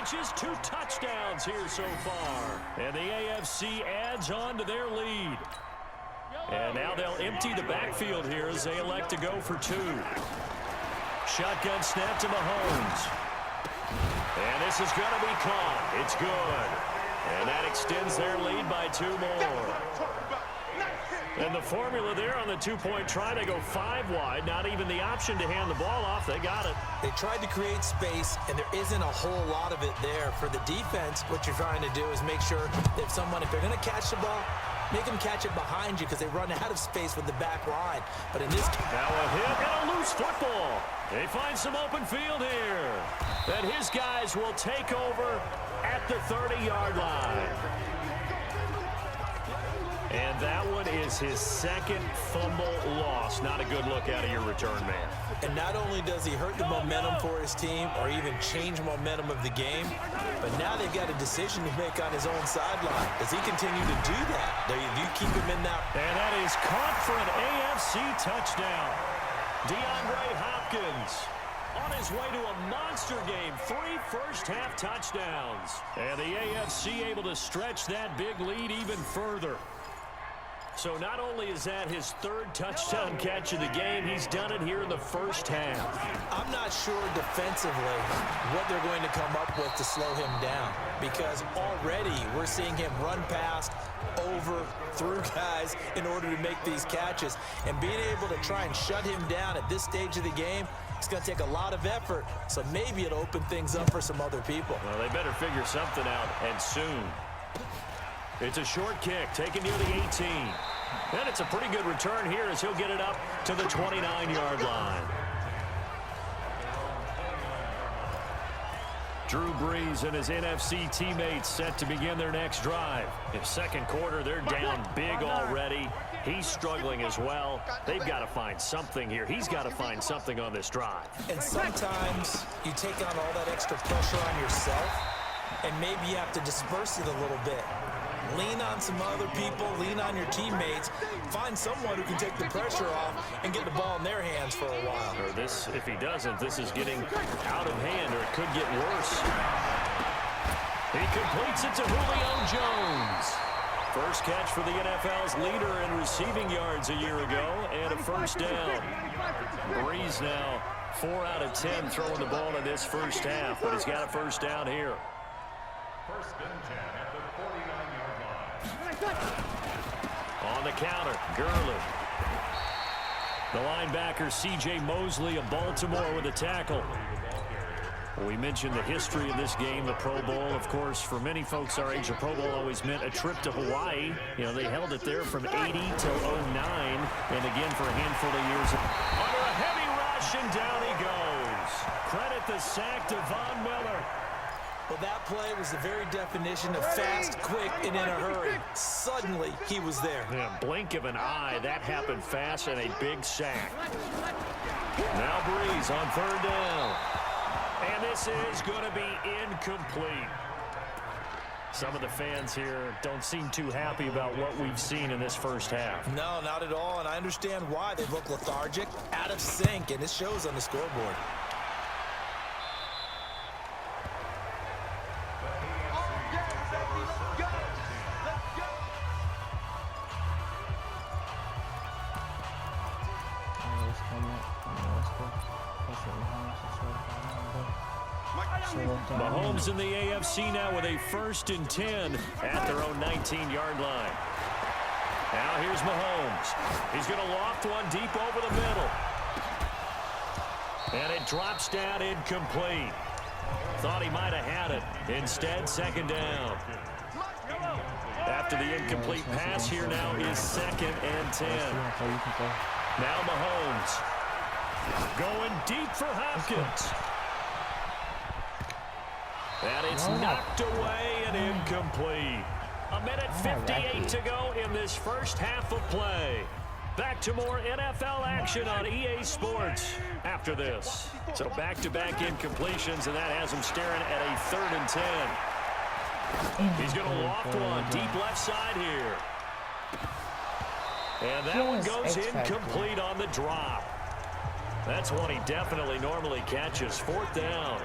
catches, 2 touchdowns here so far. And the AFC adds on to their lead. And now they'll empty the backfield here as they elect to go for 2. Shotgun snap to Mahomes. And this is going to be caught. It's good. And that extends their lead by 2 more. And the formula there on the 2-point try, they go 5 wide. Not even the option to hand the ball off. They got it. They tried to create space, and there isn't a whole lot of it there. For the defense, what you're trying to do is make sure that if they're going to catch the ball, make them catch it behind you because they run out of space with the back line. But in this case, now a hit and a loose football. They find some open field here. And his guys will take over at the 30-yard line. And that one is his 2nd fumble loss. Not a good look out of your return man. And not only does he hurt the momentum for his team or even change momentum of the game, but now they've got a decision to make on his own sideline. Does he continue to do that? Do you keep him in that? And that is caught for an AFC touchdown. DeAndre Hopkins on his way to a monster game. 3 first-half touchdowns. And the AFC able to stretch that big lead even further. So not only is that his 3rd touchdown catch of the game, he's done it here in the first half. I'm not sure defensively what they're going to come up with to slow him down, because already we're seeing him run past, over, through guys in order to make these catches. And being able to try and shut him down at this stage of the game, it's going to take a lot of effort. So maybe it'll open things up for some other people. Well, they better figure something out, and soon. It's a short kick, taken near the 18. And it's a pretty good return here as he'll get it up to the 29-yard line. Drew Brees and his NFC teammates set to begin their next drive. In 2nd quarter, they're down big already. He's struggling as well. They've got to find something here. He's got to find something on this drive. And sometimes you take on all that extra pressure on yourself, and maybe you have to disperse it a little bit. Lean on some other people, lean on your teammates, find someone who can take the pressure off and get the ball in their hands for a while. Or this, if he doesn't, this is getting out of hand, or it could get worse. He completes it to Julio Jones. First catch for the NFL's leader in receiving yards a year ago, and a first down. Brees now 4 out of 10 throwing the ball in this first half, but he's got a first down here. First and 10 at the 49-yard line. On the counter, Gurley. The linebacker, C.J. Mosley of Baltimore with a tackle. We mentioned the history of this game, the Pro Bowl. Of course, for many folks our age, the Pro Bowl always meant a trip to Hawaii. You know, they held it there from 80 till 09, and again for a handful of years. Under a heavy rush, and down he goes. Credit the sack to Von Miller. Well, that play was the very definition of fast, quick, and in a hurry. Suddenly, he was there. Yeah, blink of an eye, that happened fast, and a big sack. Now Brees on 3rd down. And this is going to be incomplete. Some of the fans here don't seem too happy about what we've seen in this first half. No, not at all, and I understand why. They look lethargic, out of sync, and it shows on the scoreboard. Mahomes in the AFC now with a 1st and 10 at their own 19-yard line. Now here's Mahomes. He's going to loft one deep over the middle. And it drops down incomplete. Thought he might have had it. Instead, 2nd down. After the incomplete pass, here now is 2nd and 10. Now Mahomes going deep for Hopkins. And it's knocked away and incomplete. A minute 58 to go in this first half of play. Back to more NFL action on EA Sports after this. So back-to-back incompletions, and that has him staring at a 3rd and 10. He's going to loft one deep left side here. And that one goes incomplete on the drop. That's one he definitely normally catches. 4th down.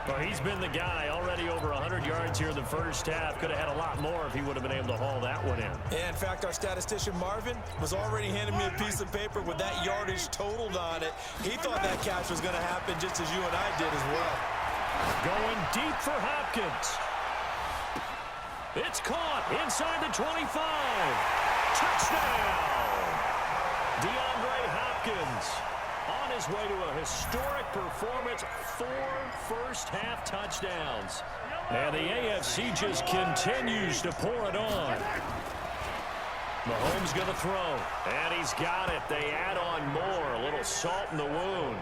Well, he's been the guy, already over 100 yards here in the first half. Could have had a lot more if he would have been able to haul that one in. Yeah, in fact, our statistician Marvin was already handing me a piece of paper with that yardage totaled on it. He thought that catch was going to happen just as you and I did as well. Going deep for Hopkins. It's caught inside the 25. Touchdown! DeAndre Hopkins on his way to a historic performance, 4 first-half touchdowns. And the AFC just continues to pour it on. Mahomes going to throw, and he's got it. They add on more, a little salt in the wound.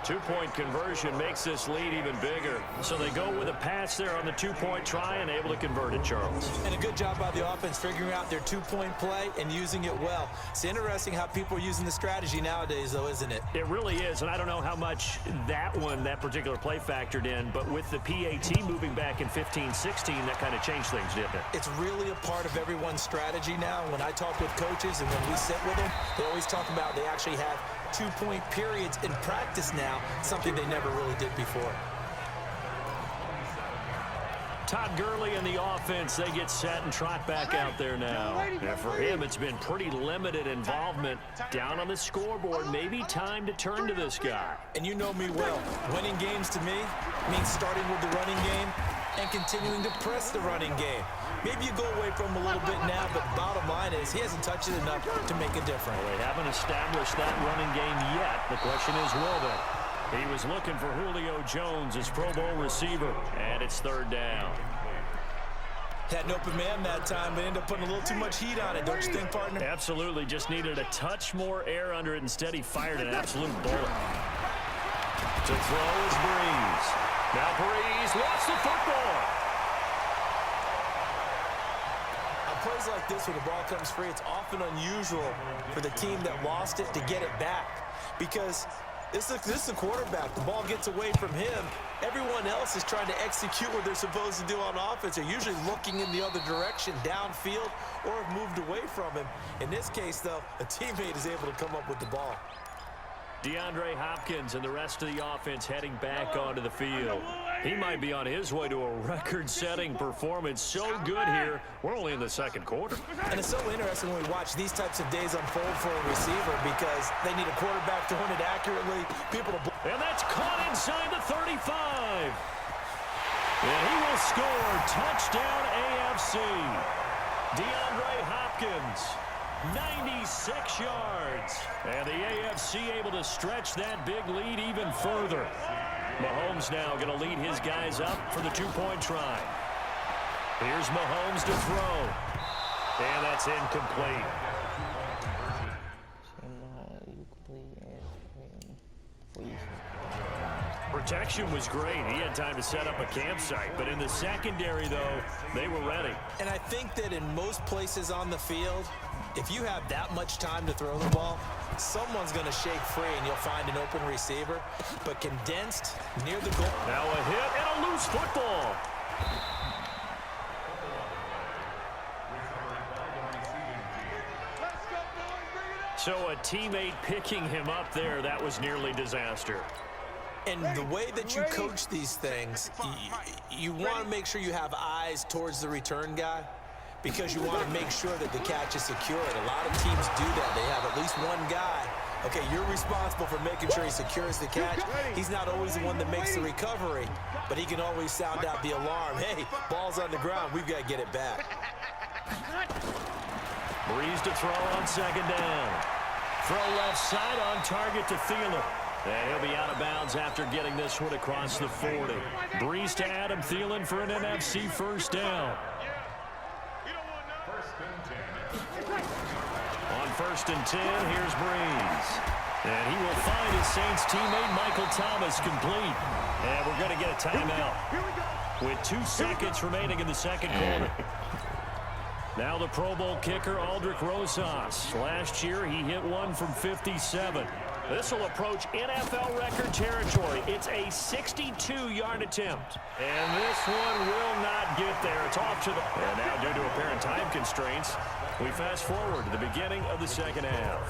2-point conversion makes this lead even bigger. So they go with a pass there on the 2-point try and able to convert it, Charles. And a good job by the offense figuring out their 2-point play and using it well. It's interesting how people are using the strategy nowadays, though, isn't it? It really is, and I don't know how much that particular play factored in, but with the PAT moving back in 15-16, that kind of changed things, didn't it? It's really a part of everyone's strategy now. When I talk with coaches and when we sit with them, they always talk about they actually have 2-point periods in practice now, something they never really did before. Todd Gurley and the offense, they get set and trot back out there now. And for him, it's been pretty limited involvement down on the scoreboard. Maybe time to turn to this guy. And you know me well. Winning games to me means starting with the running game and continuing to press the running game. Maybe you go away from him a little bit now, but bottom line is he hasn't touched it enough to make a difference. Well, they haven't established that running game yet. The question is, will they? He was looking for Julio Jones, his Pro Bowl receiver, and it's 3rd down. Had an open man that time, but ended up putting a little too much heat on it, don't you think, partner? Absolutely. Just needed a touch more air under it. Instead, he fired an absolute bullet. To throw is Breeze. Now Breeze lost the football. Plays like this where the ball comes free, it's often unusual for the team that lost it to get it back because this is a quarterback. The ball gets away from him. Everyone else is trying to execute what they're supposed to do on offense. They're usually looking in the other direction, downfield, or have moved away from him. In this case, though, a teammate is able to come up with the ball. DeAndre Hopkins and the rest of the offense heading back onto the field. He might be on his way to a record-setting performance. So good here. We're only in the 2nd quarter. And it's so interesting when we watch these types of days unfold for a receiver because they need a quarterback throwing it accurately. And that's caught inside the 35. And he will score. Touchdown AFC. DeAndre Hopkins. 96 yards. And the AFC able to stretch that big lead even further. Mahomes now going to lead his guys up for the 2-point try. Here's Mahomes to throw. And that's incomplete. Protection was great. He had time to set up a campsite. But in the secondary, though, they were ready. And I think that in most places on the field, if you have that much time to throw the ball, someone's going to shake free and you'll find an open receiver. But condensed near the goal. Now a hit and a loose football. So a teammate picking him up there, that was nearly disaster. And the way that you coach these things, you want to make sure you have eyes towards the return guy because you want to make sure that the catch is secured. A lot of teams do that. They have at least one guy. Okay, you're responsible for making sure he secures the catch. He's not always the one that makes the recovery, but he can always sound out the alarm. Hey, ball's on the ground. We've got to get it back. Breeze to throw on 2nd down. Throw left side on target to Thielen. And he'll be out of bounds after getting this one across the 40. Breeze to Adam Thielen for an NFC 1st down. On 1st and 10, here's Breeze. And he will find his Saints teammate Michael Thomas complete. And we're going to get a timeout with 2 seconds remaining in the 2nd quarter. Now the Pro Bowl kicker, Aldrick Rosas. Last year, he hit one from 57. This will approach NFL record territory. It's a 62-yard attempt. And this one will not get there. It's off to the... And now, due to apparent time constraints, we fast forward to the beginning of the 2nd half.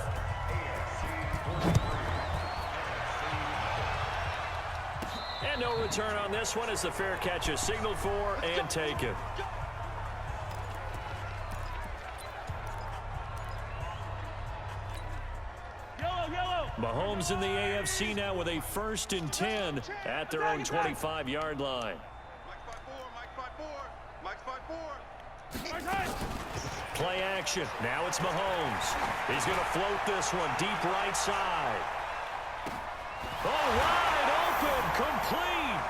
And no return on this one as the fair catch is signaled for and taken. Mahomes in the AFC now with a 1st and 10 at their own 25-yard line. Play action. Now it's Mahomes. He's going to float this one deep right side. Oh, wide open, complete,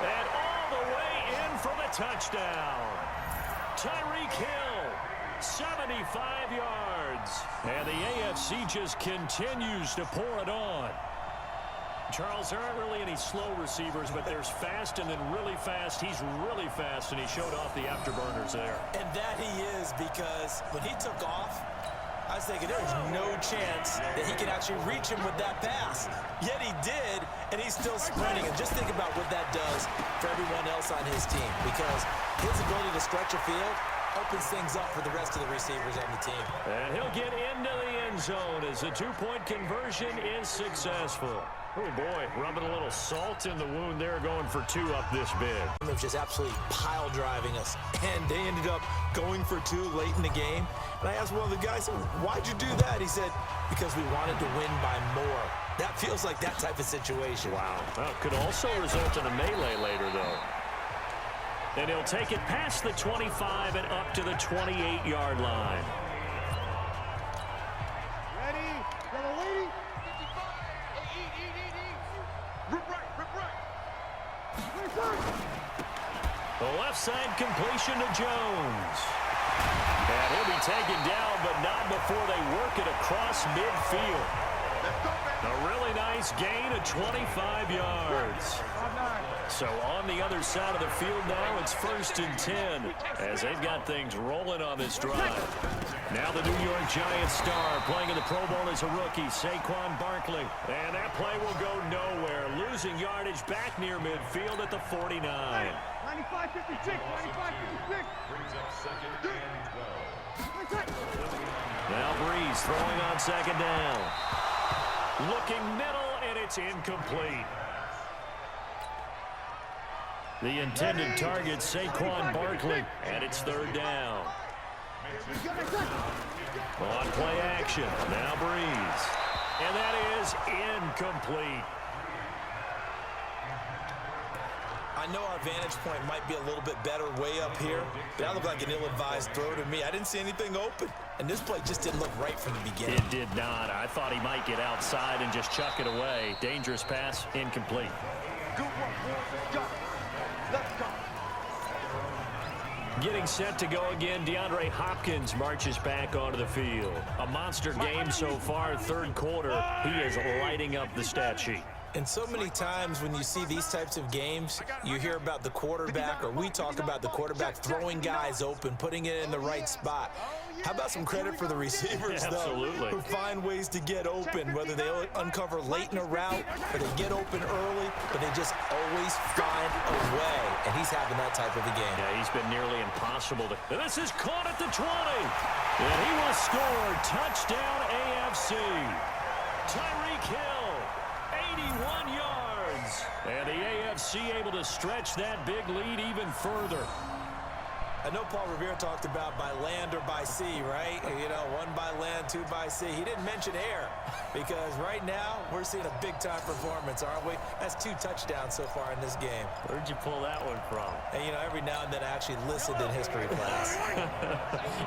and all the way in for the touchdown. Tyreek Hill, 75 yards. And the AFC just continues to pour it on. Charles, there aren't really any slow receivers, but there's fast and then really fast. He's really fast, and he showed off the afterburners there. And that he is, because when he took off, I was thinking there's no chance that he can actually reach him with that pass. Yet he did, and he's still sprinting. And just think about what that does for everyone else on his team, because his ability to stretch a field opens things up for the rest of the receivers on the team. And he'll get into the end zone as the two-point conversion is successful. Oh, boy, rubbing a little salt in the wound there, going for 2 up this big. They was just absolutely pile driving us, and they ended up going for 2 late in the game. And I asked one of the guys, why'd you do that? He said, because we wanted to win by more. That feels like that type of situation. Wow. Well, could also result in a melee later, though. And he'll take it past the 25 and up to the 28-yard line. The left side completion to Jones. And he'll be taken down, but not before they work it across midfield. A really nice gain of 25 yards. So on the other side of the field now, it's 1st and 10 as they've got things rolling on this drive. Now the New York Giants star playing in the Pro Bowl as a rookie, Saquon Barkley. And that play will go nowhere, losing yardage back near midfield at the 49. 95-56, 95-56. Brings up 2nd and 12. Now Breeze throwing on 2nd down. Looking middle, and it's incomplete. The intended target, Saquon Barkley, and it's 3rd down. On play action, now Breeze. And that is incomplete. I know our vantage point might be a little bit better way up here, but that looked like an ill-advised throw to me. I didn't see anything open, and this play just didn't look right from the beginning. It did not. I thought he might get outside and just chuck it away. Dangerous pass, incomplete. Good work, boys. Go. Let's go. Getting set to go again, DeAndre Hopkins marches back onto the field. A monster game so far, 3rd quarter. He is lighting up the stat sheet. And so many times when you see these types of games, you hear about the quarterback, or we talk about the quarterback throwing guys open, putting it in the right spot. How about some credit for the receivers, Absolutely. though, who find ways to get open, whether they uncover late in a route or they get open early, but they just always find a way. And he's having that type of a game. Yeah, he's been nearly impossible to... This is caught at the 20. And he will score. Touchdown AFC. Tyreek Hill, 81 yards. And the AFC able to stretch that big lead even further. I know Paul Revere talked about by land or by sea, right? You know, 1 by land, 2 by sea. He didn't mention air, because right now we're seeing a big-time performance, aren't we? That's 2 touchdowns so far in this game. Where'd you pull that one from? And, you know, every now and then I actually listened in history class.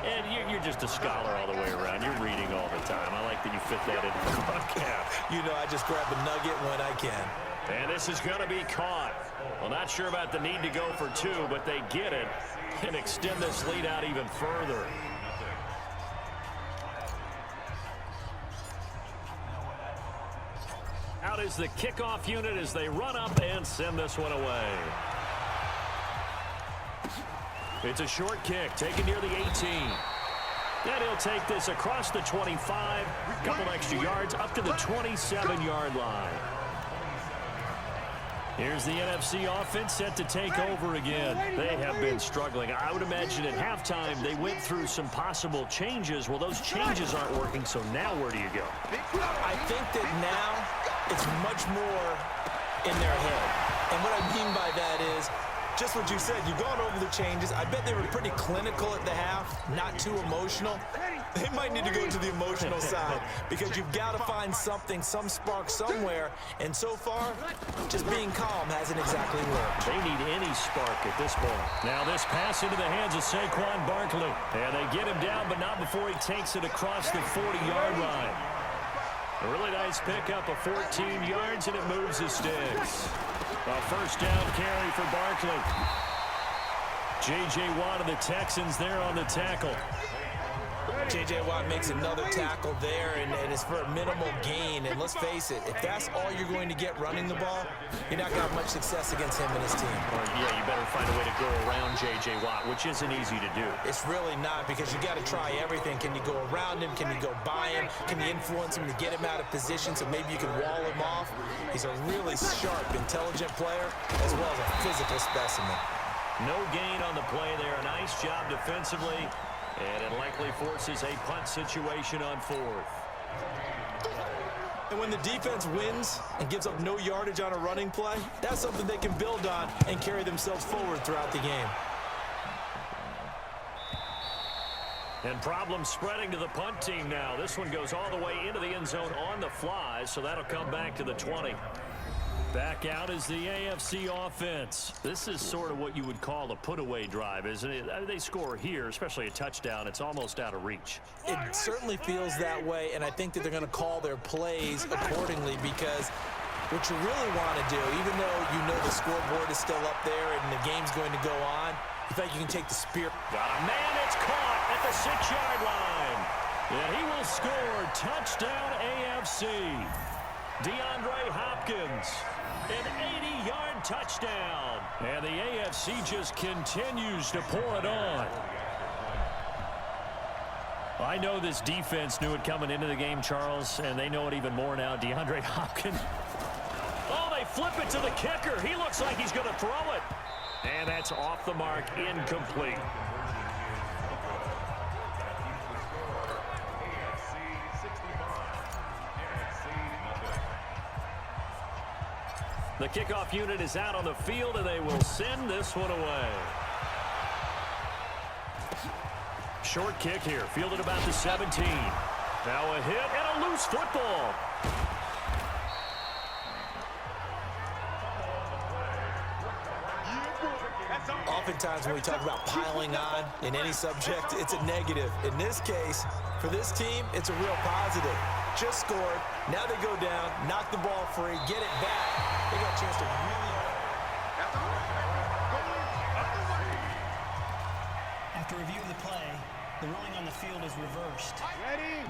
And you're just a scholar all the way around. You're reading all the time. I like that you fit that into the podcast. You know, I just grab a nugget when I can. And this is going to be caught. Well, not sure about the need to go for 2, but they get it and extend this lead out even further. Out is the kickoff unit as they run up and send this one away. It's a short kick taken near the 18. Then he'll take this across the 25, a couple extra yards up to the 27-yard line. Here's the NFC offense set to take over again. They have been struggling. I would imagine at halftime they went through some possible changes. Well, those changes aren't working, so now where do you go? I think that now it's much more in their head. And what I mean by that is, just what you said, you've gone over the changes. I bet they were pretty clinical at the half, not too emotional. They might need to go to the emotional side because you've got to find something, some spark somewhere. And so far, just being calm hasn't exactly worked. They need any spark at this point. Now this pass into the hands of Saquon Barkley. And they get him down, but not before he takes it across the 40-yard line. A really nice pickup of 14 yards, and it moves the sticks. A first down carry for Barkley. J.J. Watt of the Texans there on the tackle. J.J. Watt makes another tackle there, and it's for a minimal gain. And let's face it, if that's all you're going to get running the ball, you're not going to have much success against him and his team. Well, yeah, you better find a way to go around J.J. Watt, which isn't easy to do. It's really not, because you got to try everything. Can you go around him? Can you go by him? Can you influence him to get him out of position so maybe you can wall him off? He's a really sharp, intelligent player, as well as a physical specimen. No gain on the play there. A nice job defensively. And it likely forces a punt situation on fourth. And when the defense wins and gives up no yardage on a running play, that's something they can build on and carry themselves forward throughout the game. And problems spreading to the punt team now. This one goes all the way into the end zone on the fly, so that'll come back to the 20. Back out is the AFC offense. This is sort of what you would call a put-away drive, isn't it? They score here, especially a touchdown. It's almost out of reach. It certainly feels that way, and I think that they're going to call their plays accordingly, because what you really want to do, even though you know the scoreboard is still up there and the game's going to go on, you think you can take the spear. Got a man, it's caught at the 6-yard line. And he will score. Touchdown AFC. DeAndre Hopkins. An 80-yard touchdown. And the AFC just continues to pour it on. I know this defense knew it coming into the game, Charles, and they know it even more now. DeAndre Hopkins. Oh, they flip it to the kicker. He looks like he's going to throw it. And that's off the mark, incomplete. The kickoff unit is out on the field, and they will send this one away. Short kick here, fielded about the 17. Now a hit and a loose football. Oftentimes when we talk about piling on in any subject, it's a negative. In this case, for this team, it's a real positive. Just scored. Now they go down, knock the ball free, get it back. They got a chance to really... After review of the play, the ruling on the field is reversed.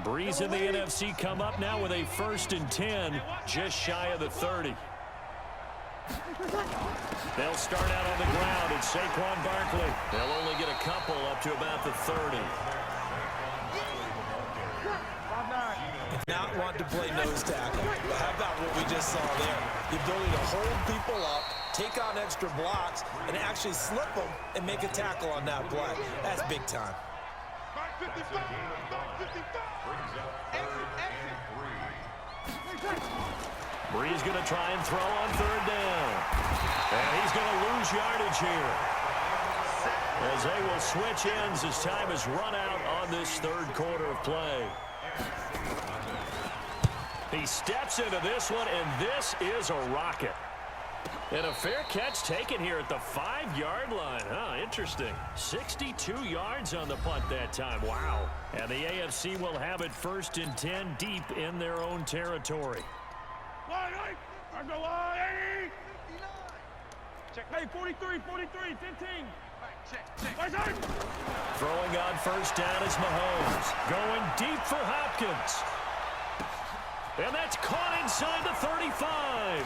Breeze and the NFC come up now with a 1st and 10, just shy of the 30. They'll start out on the ground. It's Saquon Barkley. They'll only get a couple up to about the 30. Not want to play nose tackle. But how about what we just saw there? The ability to hold people up, take on extra blocks, and actually slip them and make a tackle on that play. That's big time. Breeze going to try and throw on 3rd down. And he's going to lose yardage here, as they will switch ends as time is run out on this 3rd quarter of play. He steps into this one, and this is a rocket. And a fair catch taken here at the 5-yard line. Huh, interesting. 62 yards on the punt that time. Wow. And the AFC will have it 1st and 10 deep in their own territory. On the line. Check. Hey, 43, 15. Check. Throwing on 1st down is Mahomes. Going deep for Hopkins. And that's caught inside the 35.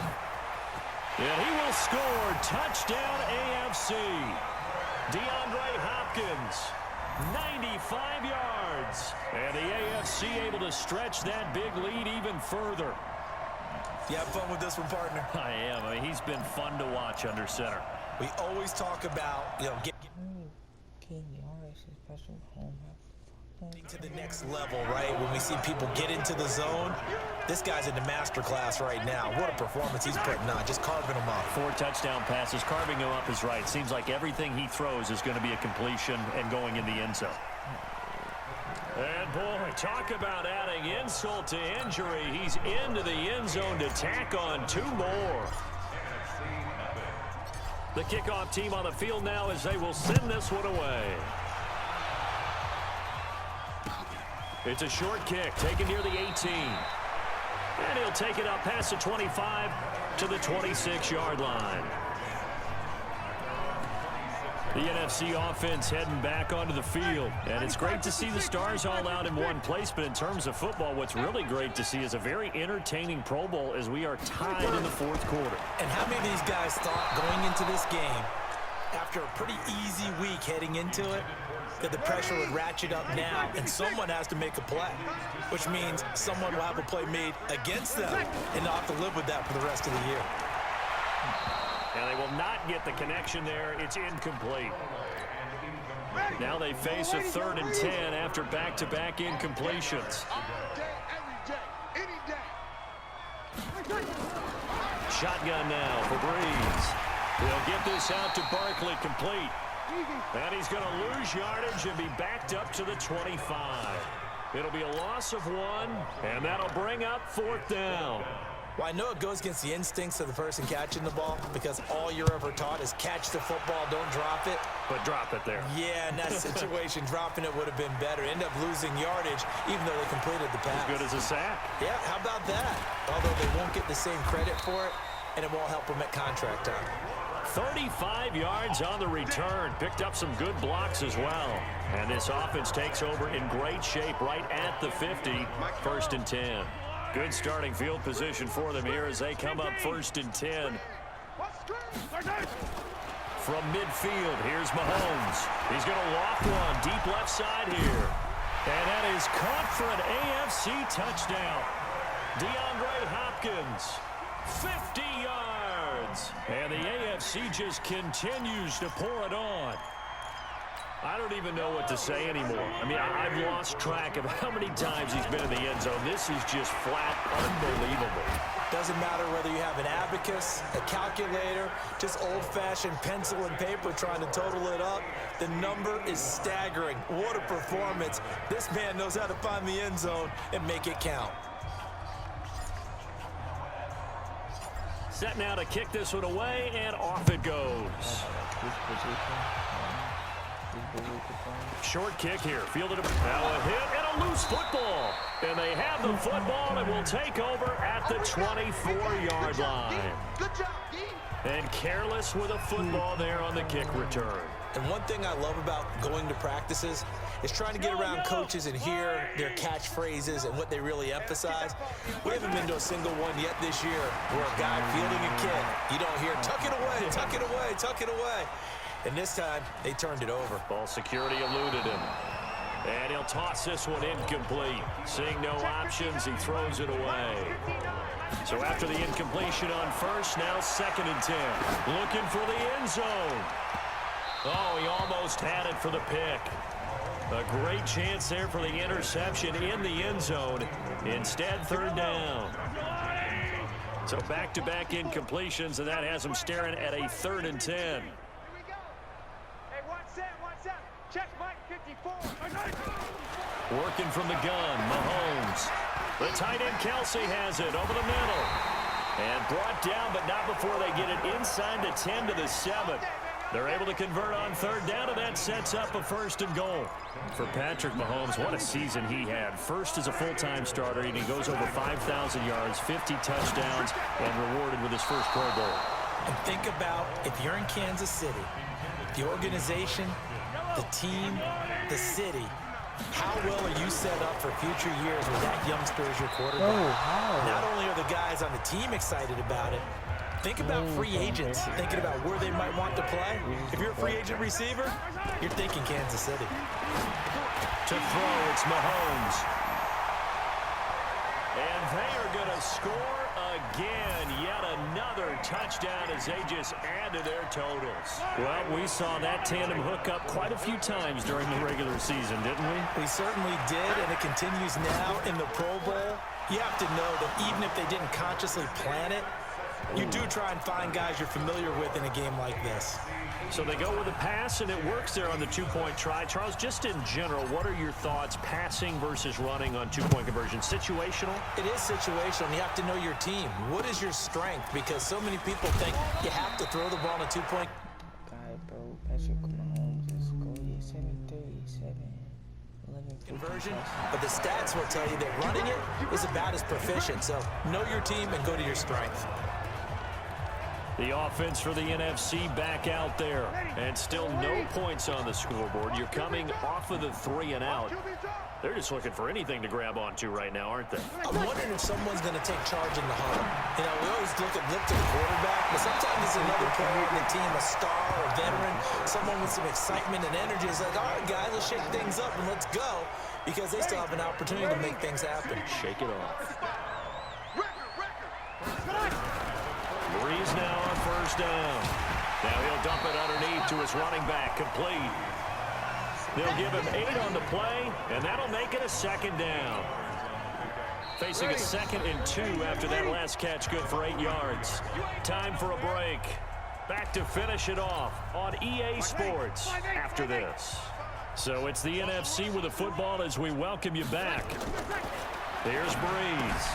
And he will score. Touchdown AFC. DeAndre Hopkins, 95 yards. And the AFC able to stretch that big lead even further. You have fun with this one, partner? I am. I mean, he's been fun to watch under center. We always talk about, King, the RS is special home. To the next level, right? When we see people get into the zone, this guy's in the master class right now. What a performance he's putting on, just carving them up. 4 touchdown passes. Carving him up is right. Seems like everything he throws is going to be a completion and going in the end zone. And boy, talk about adding insult to injury. He's into the end zone to tack on 2 more. The kickoff team on the field now as they will send this one away. It's a short kick taken near the 18. And he'll take it up past the 25 to the 26-yard line. The NFC offense heading back onto the field. And it's great to see the stars all out in one place. But in terms of football, what's really great to see is a very entertaining Pro Bowl as we are tied in the 4th quarter. And how many of these guys thought going into this game, after a pretty easy week heading into it, that the pressure would ratchet up now and someone has to make a play, which means someone will have a play made against them and not have to live with that for the rest of the year. And they will not get the connection there. It's incomplete. Now they face a 3rd and 10 after back-to-back incompletions. Shotgun now for Breeze. He'll get this out to Barkley, complete. And he's going to lose yardage and be backed up to the 25. It'll be a loss of 1, and that'll bring up 4th down. Well, I know it goes against the instincts of the person catching the ball because all you're ever taught is catch the football, don't drop it. But drop it there. Yeah, in that situation, dropping it would have been better. End up losing yardage even though they completed the pass. As good as a sack. Yeah, how about that? Although they won't get the same credit for it, and it won't help them at contract time. 35 yards on the return. Picked up some good blocks as well. And this offense takes over in great shape right at the 50. 1st and 10. Good starting field position for them here as they come up 1st and 10. From midfield, here's Mahomes. He's going to loft one deep left side here. And that is caught for an AFC touchdown. DeAndre Hopkins, 50 yards. And the AFC just continues to pour it on. I don't even know what to say anymore. I mean, I've lost track of how many times he's been in the end zone. This is just flat unbelievable. Doesn't matter whether you have an abacus, a calculator, just old-fashioned pencil and paper trying to total it up. The number is staggering. What a performance. This man knows how to find the end zone and make it count. Set now to kick this one away, and off it goes. Short kick here. Fielded now a hit and a loose football. And they have the football and will take over at the 24-yard line. And careless with a football there on the kick return. And one thing I love about going to practices is trying to get around coaches and hear their catchphrases and what they really emphasize. We haven't been to a single one yet this year where a guy fielding a kick, you don't hear, tuck it away, tuck it away, tuck it away. And this time, they turned it over. Ball security eluded him. And he'll toss this one incomplete. Seeing no options, he throws it away. So after the incompletion on 1st, now 2nd and 10. Looking for the end zone. Oh, he almost had it for the pick. A great chance there for the interception in the end zone. Instead, 3rd down. So back-to-back incompletions, and that has him staring at a 3rd and 10. Check Mike 54. Working from the gun, Mahomes. The tight end Kelsey has it over the middle. And brought down, but not before they get it inside the 10 to the 7. They're able to convert on 3rd down, and that sets up a 1st and goal. For Patrick Mahomes, what a season he had. First as a full-time starter, and he goes over 5,000 yards, 50 touchdowns, and rewarded with his first Pro Bowl. And think about if you're in Kansas City, the organization, the team, the city, how well are you set up for future years with that youngster as your quarterback? Not only are the guys on the team excited about it, think about free agents, thinking about where they might want to play. If you're a free agent receiver, you're thinking Kansas City. To throw, it's Mahomes. And they are going to score again. Yet another touchdown as they just add to their totals. Well, we saw that tandem hook up quite a few times during the regular season, didn't we? We certainly did, and it continues now in the Pro Bowl. You have to know that even if they didn't consciously plan it, you do try and find guys you're familiar with in a game like this. So they go with a pass, and it works there on the two-point try. Charles, just in general, what are your thoughts passing versus running on two-point conversion? Situational? It is situational. You have to know your team. What is your strength? Because so many people think you have to throw the ball on a two-point. Conversion, but the stats will tell you that running it is about as proficient. So know your team and go to your strength. The offense for the NFC back out there, and still no points on the scoreboard. You're coming off of the 3 and out. They're just looking for anything to grab onto right now, aren't they? I'm wondering if someone's going to take charge in the huddle. You know, we always look to the quarterback, but sometimes it's another player on the team, a star, a veteran, someone with some excitement and energy. It's like, all right, guys, let's shake things up and let's go, because they still have an opportunity to make things happen. Shake it off. Breeze now on first down. Now he'll dump it underneath to his running back, complete. They'll give him 8 on the play, and that'll make it a second down. Facing a 2nd and 2 after that last catch, good for 8 yards. Time for a break. Back to finish it off on EA Sports after this. So it's the NFC with the football as we welcome you back. Here's Breeze.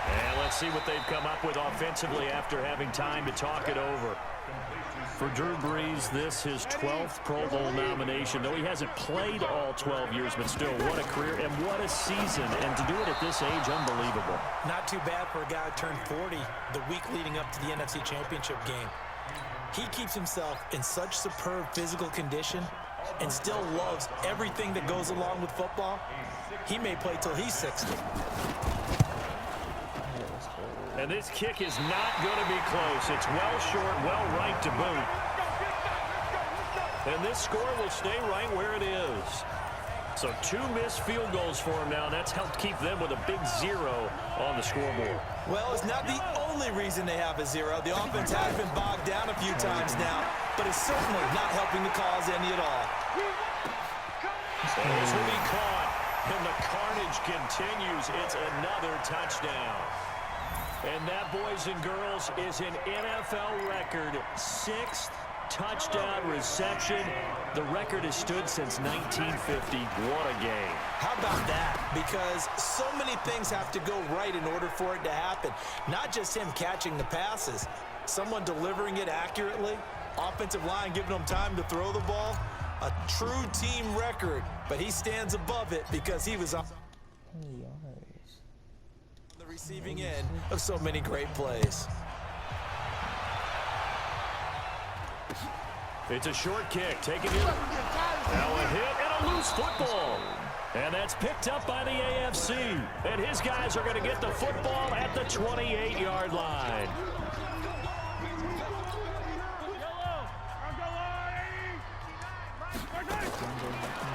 And let's see what they've come up with offensively after having time to talk it over. For Drew Brees, this his 12th Pro Bowl nomination. Though he hasn't played all 12 years, but still, what a career and what a season. And to do it at this age, unbelievable. Not too bad for a guy who turned 40 the week leading up to the NFC Championship game. He keeps himself in such superb physical condition and still loves everything that goes along with football. He may play till he's 60. And this kick is not going to be close. It's well short, well right to boot. And this score will stay right where it is. So 2 missed field goals for him now. That's helped keep them with a big 0 on the scoreboard. Well, it's not the only reason they have a 0. The offense has been bogged down a few times now, but it's certainly not helping the cause any at all. This will be caught, and the carnage continues. It's another touchdown. And that, boys and girls, is an NFL record 6th touchdown reception. The record has stood since 1950. What a game. How about that? Because so many things have to go right in order for it to happen. Not just him catching the passes, someone delivering it accurately, offensive line giving him time to throw the ball. A true team record, but he stands above it because he was on the receiving end of so many great plays. It's a short kick, taking it. Now a hit and a loose football. And that's picked up by the AFC. And his guys are going to get the football at the 28-yard line.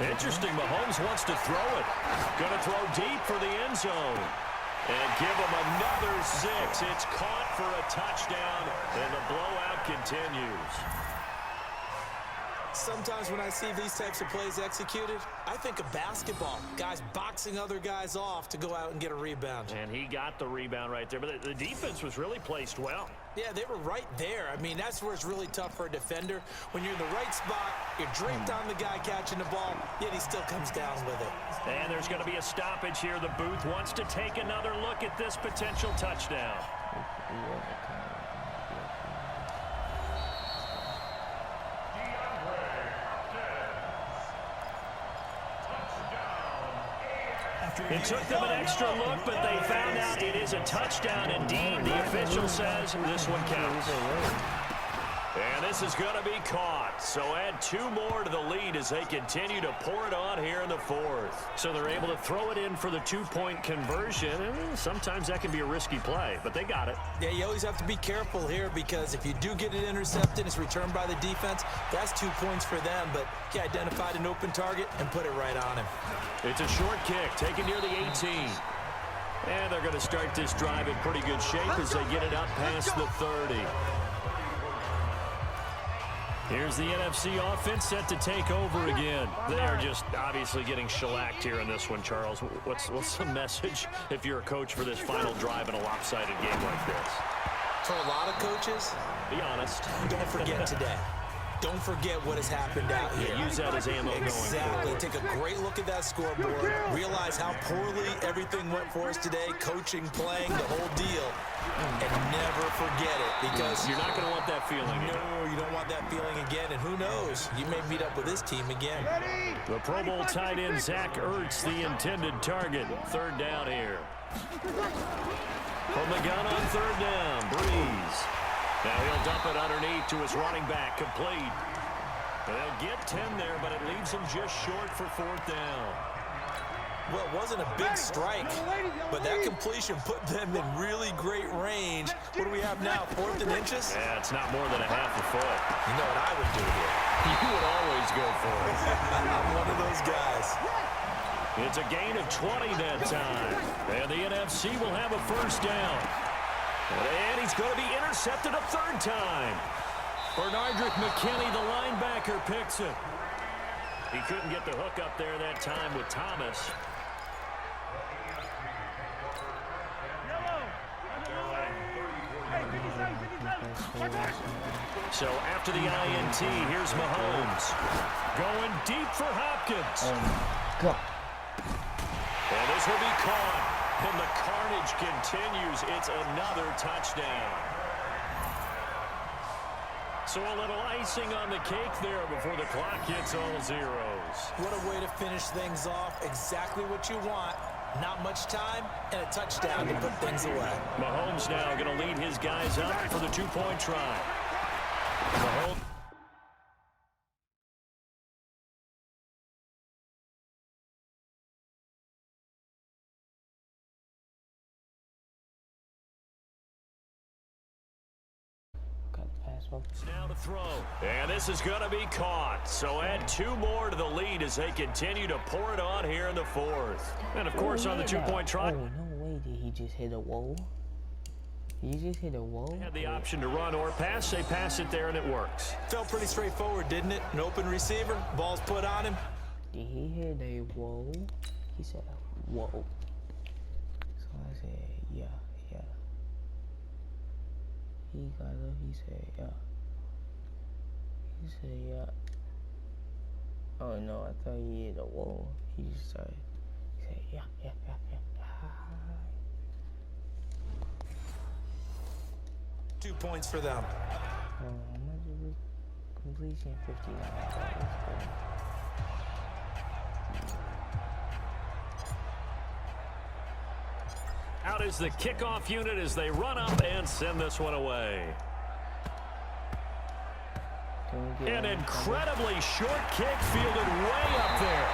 Interesting, Mahomes wants to throw it. Going to throw deep for the end zone. And give him another 6. It's caught for a touchdown, and the blowout continues. Sometimes when I see these types of plays executed, I think of basketball. Guys boxing other guys off to go out and get a rebound. And he got the rebound right there, but the defense was really placed well. Yeah, they were right there. I mean, that's where it's really tough for a defender. When you're in the right spot, you're draped on the guy catching the ball, yet he still comes down with it. And there's going to be a stoppage here. The booth wants to take another look at this potential touchdown. It took them an extra look, but they found out it is a touchdown indeed. The official says this one counts. And this is going to be caught. So add 2 more to the lead as they continue to pour it on here in the 4th. So they're able to throw it in for the 2-point conversion. And sometimes that can be a risky play, but they got it. Yeah, you always have to be careful here because if you do get it intercepted, it's returned by the defense. That's 2 points for them, but he identified an open target and put it right on him. It's a short kick taken near the 18. And they're going to start this drive in pretty good shape as they get it up past the 30. Here's the NFC offense set to take over again. They are just obviously getting shellacked here in this one, Charles. What's the message if you're a coach for this final drive in a lopsided game like this? For a lot of coaches, be honest. Don't forget today. Don't forget what has happened out here. Yeah, use that as ammo going forward. Take a great look at that scoreboard. Realize how poorly everything went for us today. Coaching, playing, the whole deal. And never forget it, because you're not going to want that feeling again. No, you don't want that feeling again. And who knows? You may meet up with this team again. The Pro Bowl tight end Zach Ertz, the intended target. Third down here. From the gun on third down, Breeze. Now he'll dump it underneath to his running back, complete. They'll get 10 there, but it leaves him just short for fourth down. Well, it wasn't a big strike, but that completion put them in really great range. What do we have now, 4th and inches? Yeah, it's not more than a half a foot. You know what I would do here? You would always go for it. I'm one of those guys. It's a gain of 20 that time. And the NFC will have a first down. And he's going to be intercepted a third time. Bernardrick McKinney, the linebacker, picks it. He couldn't get the hook up there that time with Thomas. So after the INT, here's Mahomes. Going deep for Hopkins. Oh, my God. And this will be caught. And the carnage continues. It's another touchdown. So a little icing on the cake there before the clock hits all zeros. What a way to finish things off. Exactly what you want. Not much time and a touchdown to put things away. Mahomes now going to lead his guys up for the two-point try. Mahomes. Now to throw. And this is going to be caught. So add 2 more to the lead as they continue to pour it on here in the fourth. And, of course, on the two-point try. Oh, no way did he just hit a wall. Did he just hit a wall? Had the option to run or pass. They pass it there, and it works. Felt pretty straightforward, didn't it? An open receiver, ball's put on him. Did he hit a wall? He said, whoa. So I said, yeah. He got up, he said, yeah. He said, yeah. Oh no, I thought he hit a wall. He just started, he said, yeah. 2 points for them. Oh, how much is it? Completion 59. Out is the kickoff unit as they run up and send this one away. An incredibly short kick fielded way up there.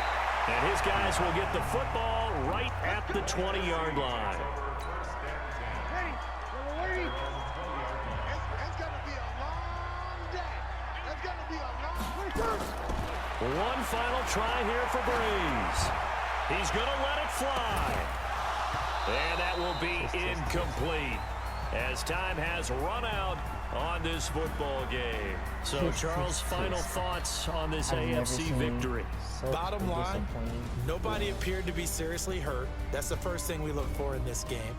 And his guys will get the football right at the 20-yard line. It's going to be a long day. It's going to be a long day. One final try here for Breeze. He's going to let it fly. And that will be incomplete as time has run out on this football game. So, Charles, final thoughts on this AFC victory? Bottom line, nobody appeared to be seriously hurt. That's the first thing we look for in this game.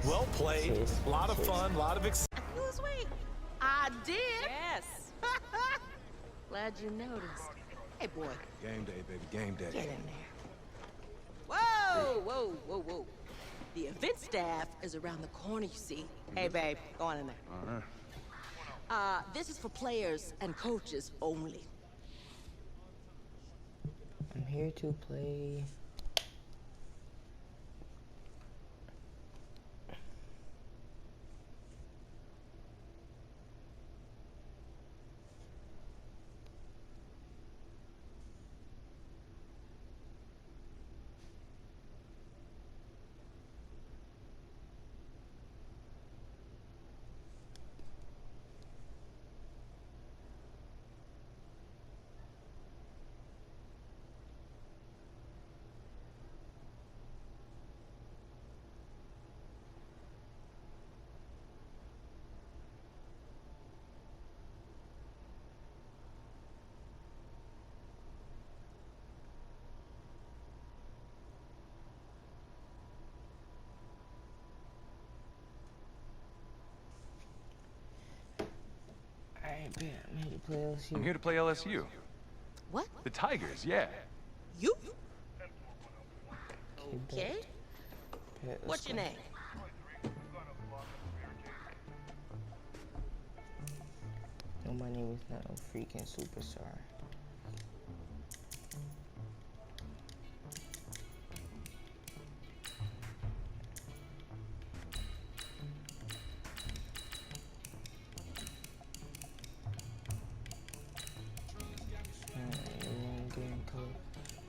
Well played, a lot of fun, a lot of excitement. Lose weight. I did. Yes. Glad you noticed. Hey, boy. Game day, baby, game day. Get in there. Whoa. The event staff is around the corner, you see. Hey, babe, go on in there. This is for players and coaches only. I'm here to play. Yeah, I'm here to play LSU. I'm here to play LSU. What? The Tigers, yeah. You? Kid, Okay. yeah, let's What's your go. name? No, my name is not a freaking superstar.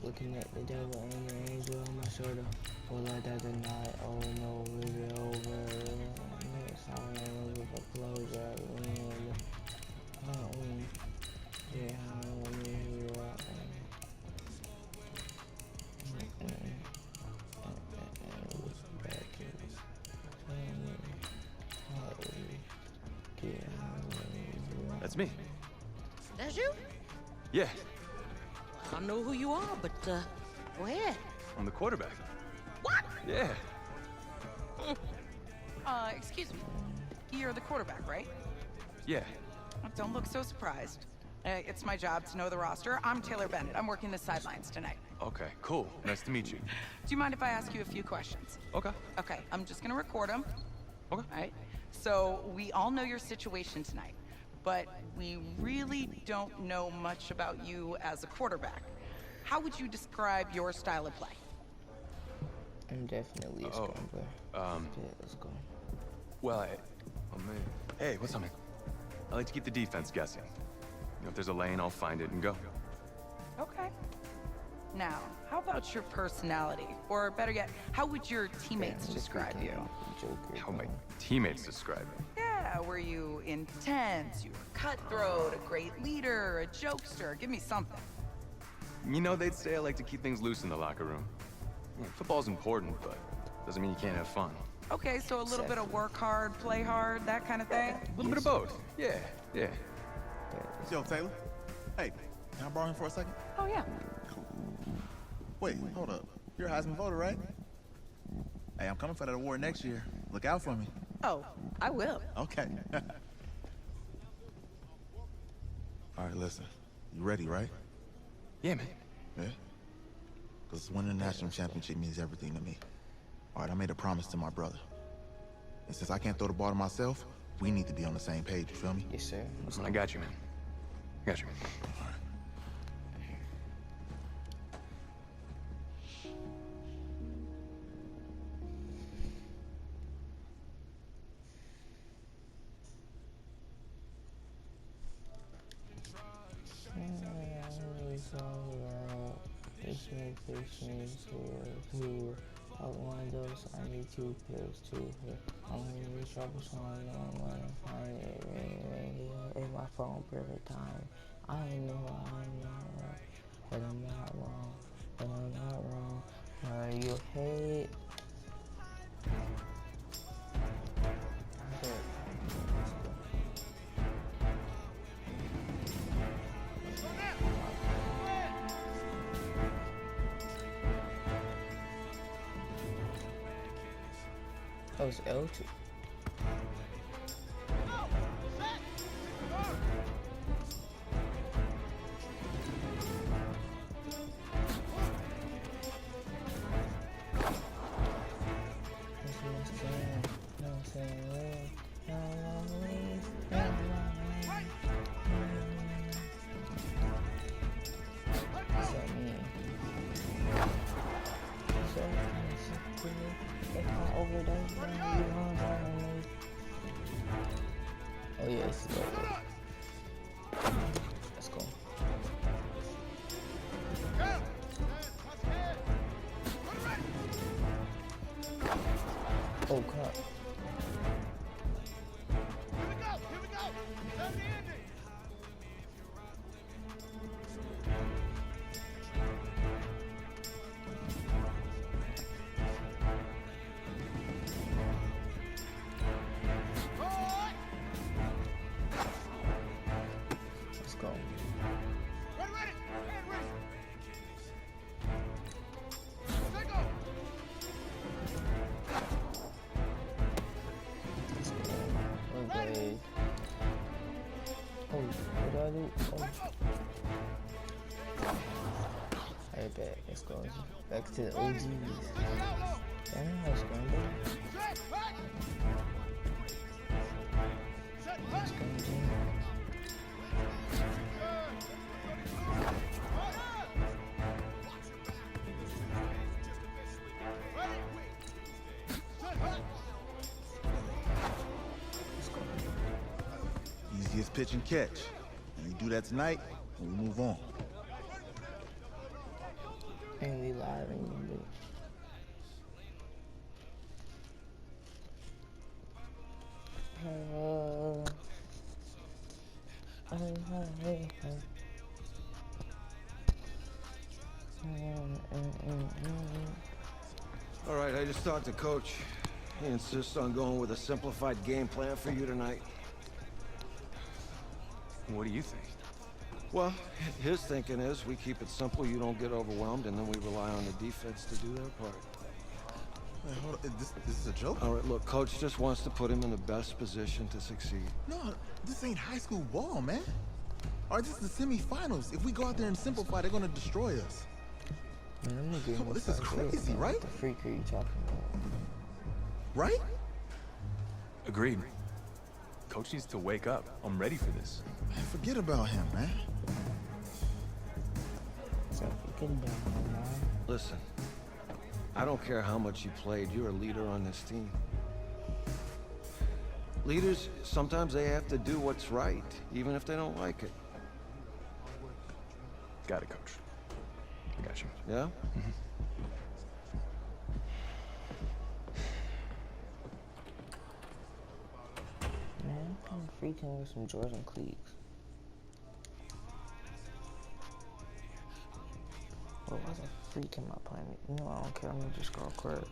Looking at the devil and the angel on my shoulder. Well, I died tonight. Oh no, is it over? It's all over for closure. Yeah, That's me. That's you? Yeah, I don't know who you are, but go ahead. I'm the quarterback. What? Yeah. Excuse me. You're the quarterback, right? Yeah. Don't look so surprised. It's my job to know the roster. I'm Taylor Bennett. I'm working the sidelines tonight. Okay, cool. Nice to meet you. Do you mind if I ask you a few questions? Okay. Okay, I'm just gonna record them. Okay. All right? So, we all know your situation tonight, but we really don't know much about you as a quarterback. How would you describe your style of play? I'm definitely a scrambler. Yeah, let's go. Well, oh man. Hey, what's up, man? I like to keep the defense guessing. You know, if there's a lane, I'll find it and go. Okay. Now, how about your personality? Or better yet, how would your teammates describe you? How my teammates describe it. Yeah, were you intense? You were cutthroat, a great leader, a jokester? Give me something. You know, they'd say I like to keep things loose in the locker room. Yeah, football's important, but doesn't mean you can't have fun. Okay, so a little bit of work hard, play hard, that kind of thing? A little bit of both. Yeah, yeah. Yo, Taylor. Hey, can I borrow him for a second? Oh, yeah. Wait, hold up. You're a Heisman voter, right? Hey, I'm coming for that award next year. Look out for me. Oh, I will. Okay. All right, listen. You ready, right? Yeah, man. Yeah? Because winning the national championship means everything to me. All right, I made a promise to my brother. And since I can't throw the ball to myself, we need to be on the same page, you feel me? Yes, sir. Listen, I got you, man. I got you. All right. I want those, I need 2 pills too. I'm in trouble, so I'm gonna find it. Ring in my phone, perfect time. I know I'm not right, but I'm not wrong. But I'm not wrong. Are you hate? Oh, it's L2. Oh yes, let's go. Oh crap. Here we go. That's the ending. Oh, what do I do? Oh. Alright, back. Let's go. Back to the OGs. Damn, let's go, bro. Let's go, Jim. Easiest pitch and catch. And you do that tonight, and we move on. And we live in your bitch. All right, I just talked to Coach. He insists on going with a simplified game plan for you tonight. What do you think? Well, his thinking is we keep it simple, you don't get overwhelmed, and then we rely on the defense to do their part. Wait, hold on. This is a joke? All right, look, Coach just wants to put him in the best position to succeed. No, this ain't high school ball, man. All right, this is the semifinals. If we go out there and simplify, they're gonna destroy us. Man, Come on, this is crazy, right? What the freak are you talking about? Right? Agreed. Coach needs to wake up. I'm ready for this. Man, forget about him, man. So forget about him, man. Listen, I don't care how much you played, you're a leader on this team. Leaders, sometimes they have to do what's right, even if they don't like it. Got it, Coach. I got you. Yeah? Man, I'm freaking with some Jordan cleats. What was a freak in my planet? You know, I don't care. I'm gonna just go quick.